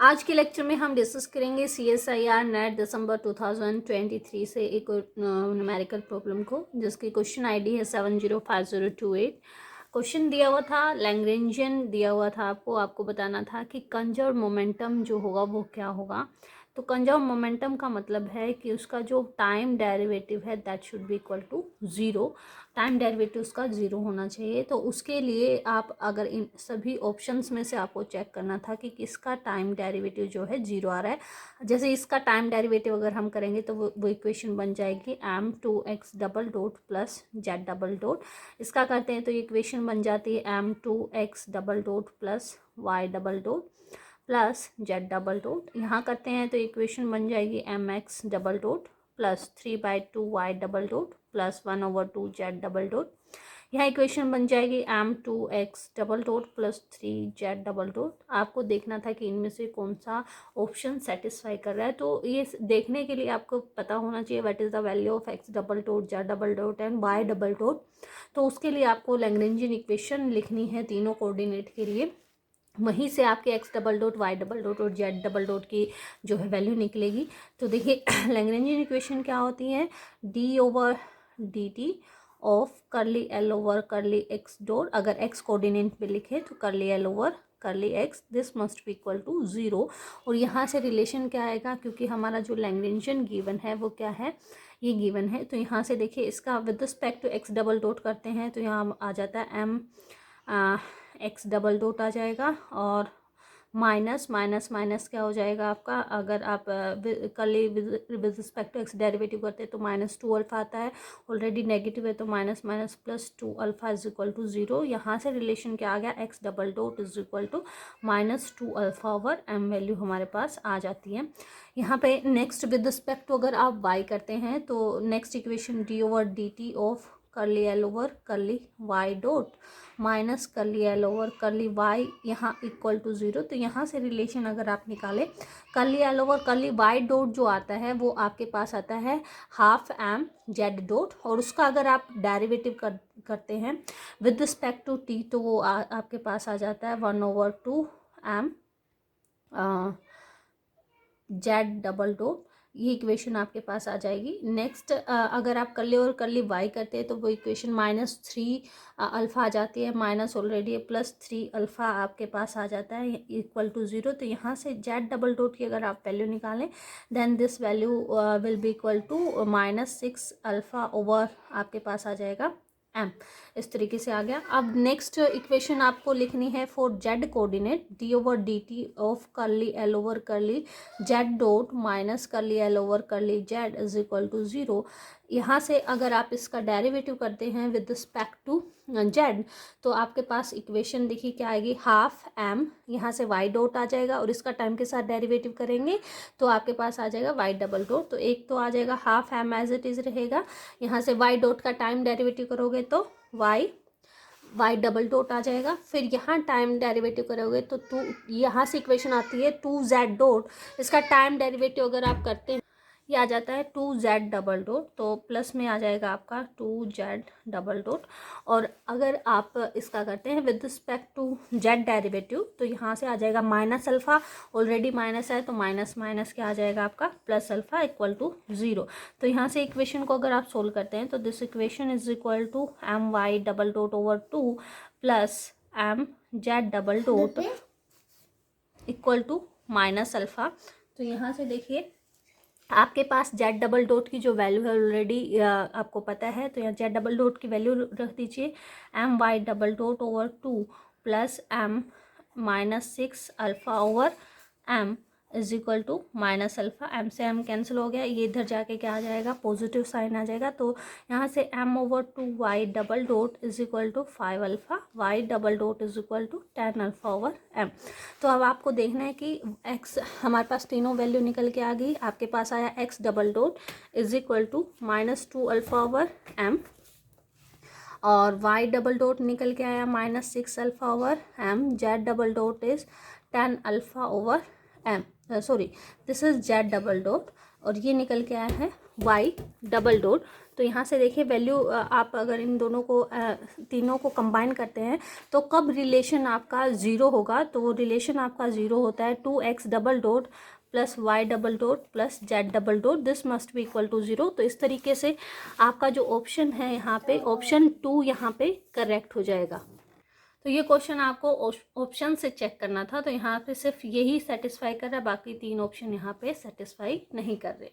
आज के लेक्चर में हम डिस्कस करेंगे CSIR नेट दिसंबर 2023 से एक न्यूमेरिकल प्रॉब्लम को, जिसकी क्वेश्चन आईडी है 705028। क्वेश्चन दिया हुआ था, लैग्रेंजियन दिया हुआ था, आपको बताना था कि कंजर्व मोमेंटम जो होगा वो क्या होगा। तो कंजर्व मोमेंटम का मतलब है कि उसका जो टाइम डेरिवेटिव है that should be equal to zero. Time derivative उसका ज़ीरो होना चाहिए। तो उसके लिए आप अगर इन सभी ऑप्शंस में से आपको चेक करना था कि किसका टाइम डेरिवेटिव जो है ज़ीरो आ रहा है। जैसे इसका टाइम डेरिवेटिव अगर हम करेंगे तो वो इक्वेशन बन जाएगी m2x double dot plus z double dot. इसका करते हैं तो इक्वेशन बन जाती है m2x double dot plus y double dot plus z double dot. यहाँ करते हैं तो इक्वेशन बन जाएगी mx double dot plus 3/2 y double dot plus 1/2 z double dot. यहाँ इक्वेशन बन जाएगी m2x double dot plus 3 z double dot. आपको देखना था कि इनमें से कौन सा ऑप्शन सेटिस्फाई कर रहा है। तो ये देखने के लिए आपको पता होना चाहिए what is the value of x double dot Z double dot and y double dot. तो उसके लिए आपको लैग्रेंजियन इक्वेशन लिखनी है तीनों कोऑर्डिनेट के लिए। वहीं से आपके x double dot y double dot और जेड डबल डॉट की जो है वैल्यू निकलेगी। तो देखिए लैग्रेंजियन इक्वेशन क्या होती है, d/dt of curly L over curly x dot. अगर एक्स कोऑर्डिनेट पे लिखे तो curly L over curly x, this must be equal to zero. और यहाँ से रिलेशन क्या आएगा, क्योंकि हमारा जो लैग्रेंजियन गिवन है वो क्या है, ये गिवन है। तो यहाँ से देखिए इसका with respect to x double dot करते हैं तो यहाँ आ जाता है m एक्स डबल डॉट आ जाएगा और माइनस माइनस माइनस क्या हो जाएगा आपका, अगर आप curly with respect to x derivative करते हैं तो -2 अल्फा आता है। ऑलरेडी नेगेटिव है तो minus minus plus 2 alpha is equal to zero. यहाँ से रिलेशन क्या आ गया, x double dot is equal to -2 alpha over m value हमारे पास आ जाती है। यहाँ पे नेक्स्ट विद रिस्पेक्ट टू अगर आप वाई करते हैं तो next equation d/dt of curly L over curly y dot minus curly L over curly y यहाँ इक्वल टू ज़ीरो। तो यहाँ से रिलेशन अगर आप निकालें, curly L over curly y dot जो आता है वो आपके पास आता है हाफ एम जेड डॉट, और उसका अगर आप डेरिवेटिव करते हैं विद रिस्पेक्ट टू टी तो वो आपके पास आ जाता है 1/2 एम जेड डबल डॉट। ये इक्वेशन आपके पास आ जाएगी। नेक्स्ट अगर आप करली और करली वाई करते हैं तो वो इक्वेशन -3 अल्फ़ा आ जाती है, माइनस ऑलरेडी +3 अल्फ़ा आपके पास आ जाता है इक्वल टू ज़ीरो। तो यहाँ से जेड डबल डॉट की अगर आप वैल्यू निकालें then this value will be equal to -6 alpha over आपके पास आ जाएगा m। इस तरीके से आ गया। अब नेक्स्ट इक्वेशन आपको लिखनी है for Z coordinate, d/dt of curly L over curly Z dot minus curly L over curly Z is equal to zero. यहाँ से अगर आप इसका डेरिवेटिव करते हैं विद रिस्पेक्ट टू जेड तो आपके पास इक्वेशन देखिए क्या आएगी, हाफ एम, यहाँ से वाई डॉट आ जाएगा और इसका टाइम के साथ डेरिवेटिव करेंगे तो आपके पास आ जाएगा वाई डबल डॉट। तो एक तो आ जाएगा half m as it is रहेगा, यहाँ से वाई डॉट का टाइम डेरिवेटिव करोगे तो वाई डबल डॉट आ जाएगा। फिर यहाँ टाइम डेरिवेटिव करोगे तो यहाँ से इक्वेशन आती है 2z डॉट, इसका टाइम डेरिवेटिव अगर आप करते हैं ये आ जाता है 2z डबल डॉट, तो प्लस में आ जाएगा आपका 2z डबल डॉट। और अगर आप इसका करते हैं with respect to z derivative तो यहाँ से आ जाएगा माइनस अल्फ़ा, ऑलरेडी माइनस है तो माइनस माइनस क्या आ जाएगा आपका plus alpha equal to zero. तो यहाँ से इक्वेशन को अगर आप सोल्व करते हैं तो this equation is equal to my double dot over 2 plus mz double dot equal to minus alpha. तो यहाँ से देखिए आपके पास जेड डबल डॉट की जो वैल्यू है ऑलरेडी आपको पता है, तो यहाँ जेड डबल डॉट की वैल्यू रख दीजिए my double dot over 2 plus m -6 alpha over m is equal to minus alpha. m से m कैंसिल हो गया, ये इधर जाके क्या आ जाएगा, पॉजिटिव साइन आ जाएगा। तो यहाँ से m/2 y double dot is equal to 5 alpha, y double dot is equal to 10 alpha over m। तो अब आपको देखना है कि x हमारे पास तीनों वैल्यू निकल के आ गई। आपके पास आया x double dot is equal to -2 alpha over m और y डबल डॉट निकल के आया -6 alpha over m, z double dot is 10 alpha over this is z double dot और ये निकल के आया है वाई डबल डॉट। तो यहाँ से देखिए वैल्यू आप अगर इन दोनों को तीनों को कंबाइन करते हैं तो कब रिलेशन आपका ज़ीरो होगा, तो वो रिलेशन आपका ज़ीरो होता है 2x double dot plus y double dot plus z double dot, this must be equal to zero. तो इस तरीके से आपका जो ऑप्शन है यहाँ पे ऑप्शन 2 यहाँ पे करेक्ट हो जाएगा। तो ये क्वेश्चन आपको ऑप्शन से चेक करना था, तो यहाँ पे सिर्फ यही सेटिस्फाई कर रहा है, बाकी 3 ऑप्शन यहाँ पे सेटिस्फाई नहीं कर रहे।